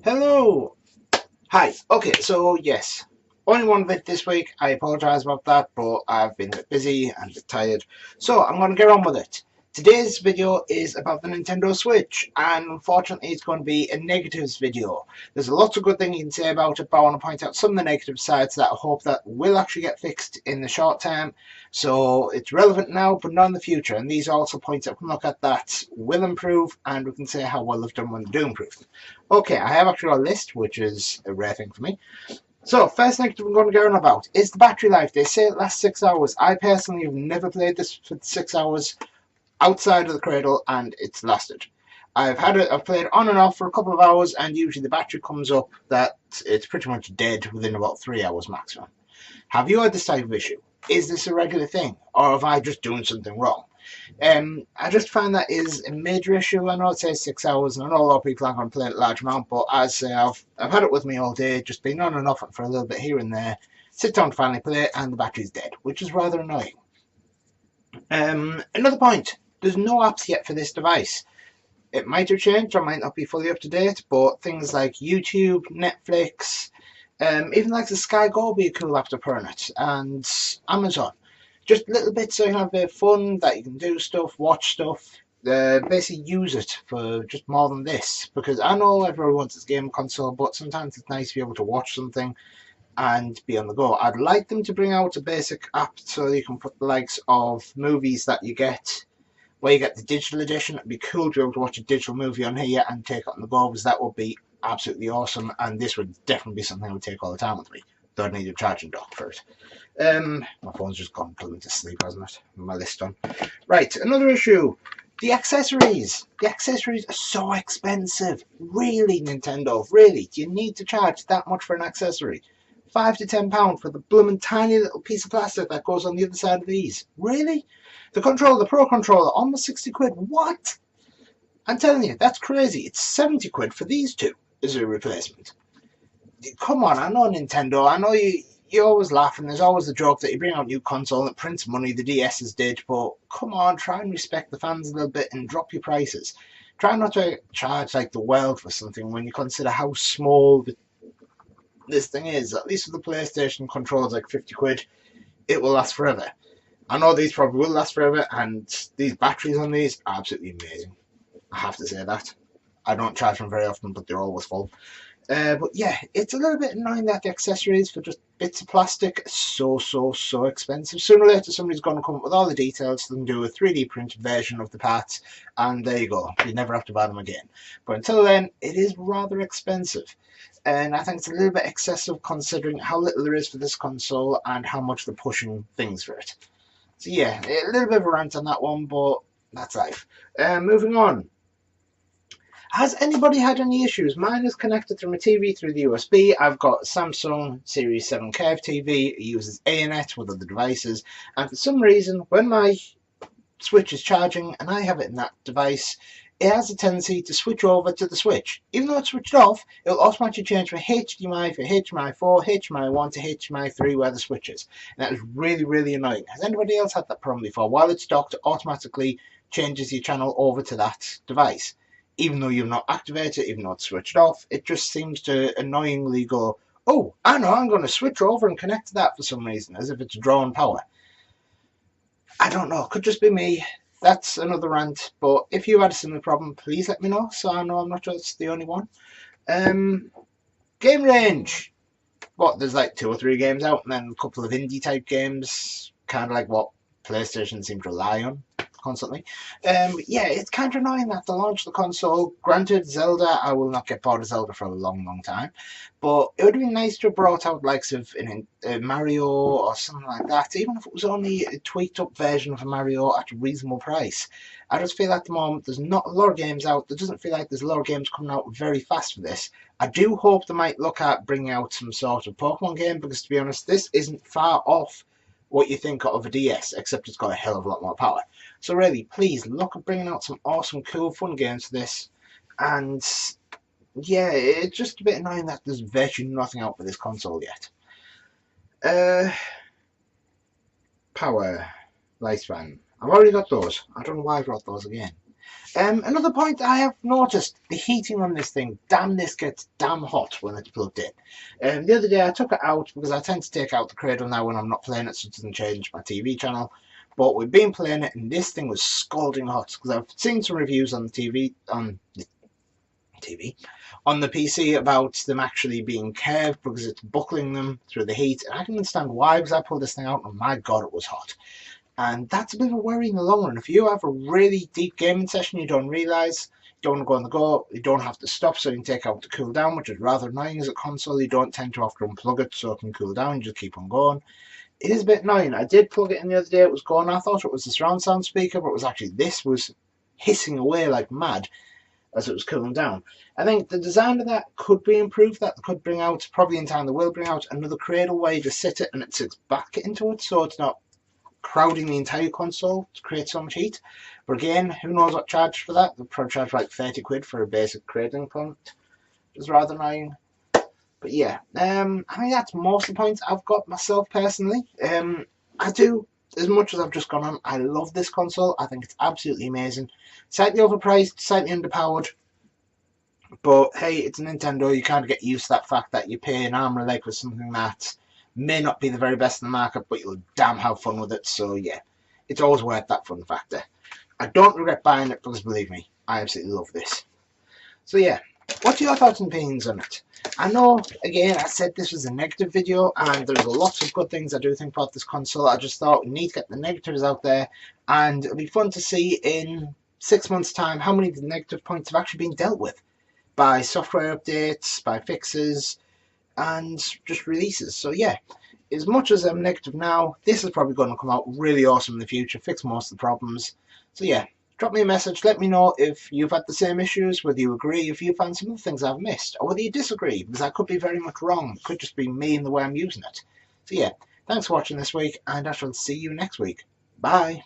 Hello! Hi. Okay, so yes, only one vid this week. I apologise about that, but I've been a bit busy and a bit tired. So I'm going to get on with it. Today's video is about the Nintendo Switch, and unfortunately it's going to be a negatives video. There's lots of good things you can say about it, but I want to point out some of the negative sides that I hope that will actually get fixed in the short term. So it's relevant now, but not in the future. And these also points that we can look at that will improve, and we can say how well they've done when they do improve. Okay, I have actually got a list, which is a rare thing for me. So, first thing I'm going to go on about is the battery life. They say it lasts 6 hours. I personally have never played this for 6 hours outside of the cradle, and it's lasted. I've played on and off for a couple of hours, and usually the battery comes up that it's pretty much dead within about 3 hours maximum. Have you had this type of issue? Is this a regular thing, or have I just doing something wrong? I just find that is a major issue. I know it says 6 hours, and I know a lot of people aren't going to play it a large amount, but as I've had it with me all day, just been on and off for a little bit here and there. Sit down to finally play it, and the battery's dead, which is rather annoying. Another point: there's no apps yet for this device. It might have changed, or might not be fully up to date, but things like YouTube, Netflix, even like the Sky Go would be a cool app to put on it, and Amazon. Just little bits so you can have a bit of fun, that you can do stuff, watch stuff, basically use it for just more than this. Because I know everyone wants this game console, but sometimes it's nice to be able to watch something and be on the go. I'd like them to bring out a basic app so you can put the likes of movies that you get where you get the digital edition. It'd be cool to be able to watch a digital movie on here and take it on the go, because that would be absolutely awesome, and this would definitely be something I would take all the time with me, though I'd need a charging dock for it. My phone's just gone completely to sleep, hasn't it? My list done. Right, another issue. The accessories. The accessories are so expensive. Really, Nintendo? Really? Do you need to charge that much for an accessory? £5 to £10 for the blooming tiny little piece of plastic that goes on the other side of these. Really? The controller, the Pro controller, almost 60 quid. What? I'm telling you, that's crazy. It's 70 quid for these two as a replacement. Come on, I know Nintendo. I know you always laugh, and there's always the joke that you bring out a new console and it prints money. The DS's did, but come on, try and respect the fans a little bit and drop your prices. Try not to charge like the world for something when you consider how small this thing is. At least with the PlayStation controls, like 50 quid, it will last forever. I know these probably will last forever, and these batteries on these are absolutely amazing. I have to say that. I don't charge them very often, but they're always full. But yeah, it's a little bit annoying that the accessories for just bits of plastic are so expensive. Sooner or later, somebody's going to come up with all the details so they can do a 3D printed version of the parts, and there you go. You never have to buy them again. But until then, it is rather expensive. And I think it's a little bit excessive considering how little there is for this console and how much they're pushing things for it. So yeah, a little bit of a rant on that one, but that's life. Moving on. Has anybody had any issues? Mine is connected through my TV through the USB. I've got a Samsung Series 7 Curve TV. It uses ANET with other devices. And for some reason, when my Switch is charging and I have it in that device, it has a tendency to switch over to the Switch. Even though it's switched off, it'll automatically change from HDMI for HDMI 4, HDMI 1 to HDMI 3 where the Switch is. And that is really annoying. Has anybody else had that problem before? While it's docked, it automatically changes your channel over to that device. Even though you've not activated it, even though it's switched off, it just seems to annoyingly go, oh, I know, I'm going to switch over and connect to that for some reason, as if it's drawing power. I don't know, could just be me. That's another rant, but if you had a similar problem, please let me know, so I know I'm not just the only one. Game range. What, there's like 2 or 3 games out, and then a couple of indie type games, kind of like what PlayStation seems to rely on constantly. Yeah, it's kind of annoying that they launched the console. Granted, Zelda, I will not get bored of Zelda for a long time, but it would have been nice to have brought out likes of Mario or something like that, even if it was only a tweaked up version of a Mario at a reasonable price. I just feel at the moment there's not a lot of games out. There doesn't feel like there's a lot of games coming out very fast for this. I do hope they might look at bringing out some sort of Pokemon game, because to be honest, this isn't far off what you think of a DS, except it's got a hell of a lot more power. So really, please look at bringing out some awesome, cool, fun games for this. And yeah, it's just a bit annoying that there's virtually nothing out for this console yet. Power, lifespan. I've already got those. I don't know why I got those again. Another point I have noticed, the heating on this thing, damn, this gets damn hot when it's plugged in. The other day I took it out because I tend to take out the cradle now when I'm not playing it so it doesn't change my TV channel. But we've been playing it and this thing was scalding hot because I've seen some reviews on the on the PC about them actually being curved because it's buckling them through the heat. And I can understand why, because I pulled this thing out and my god, it was hot. And that's a bit of a worry in the long run. If you have a really deep gaming session, you don't realise, you don't want to go on the go, you don't have to stop so you can take out to cool down, which is rather annoying as a console. You don't tend to have to unplug it so it can cool down, you just keep on going. It is a bit annoying. I did plug it in the other day, it was going, I thought it was the surround sound speaker, but it was actually this was hissing away like mad as it was cooling down. I think the design of that could be improved, that could bring out, probably in time they will bring out another cradle where you just sit it and it sits back into it so it's not crowding the entire console to create so much heat. But again, who knows what charge for that? They'll probably charge like 30 quid for a basic cradling point, which is rather annoying. But yeah, I think that's most of the points I've got myself personally. I do, as much as I've just gone on, I love this console. I think it's absolutely amazing. Slightly overpriced, slightly underpowered. But hey, it's a Nintendo, you kind of get used to that fact that you pay an arm and a leg for something that may not be the very best in the market, but you'll damn have fun with it. So yeah, it's always worth that fun factor. I don't regret buying it because believe me, I absolutely love this. So yeah, what's your thoughts and opinions on it? I know, again, I said this was a negative video, and there's lots of good things I do think about this console. I just thought we need to get the negatives out there, and it'll be fun to see in 6 months' time how many of the negative points have actually been dealt with by software updates, by fixes, and just releases. So yeah, as much as I'm negative now, this is probably going to come out really awesome in the future, fix most of the problems. So yeah, drop me a message, let me know if you've had the same issues, whether you agree, if you found some of the things I've missed, or whether you disagree, because I could be very much wrong. It could just be me and the way I'm using it. So yeah, thanks for watching this week, and I shall see you next week. Bye.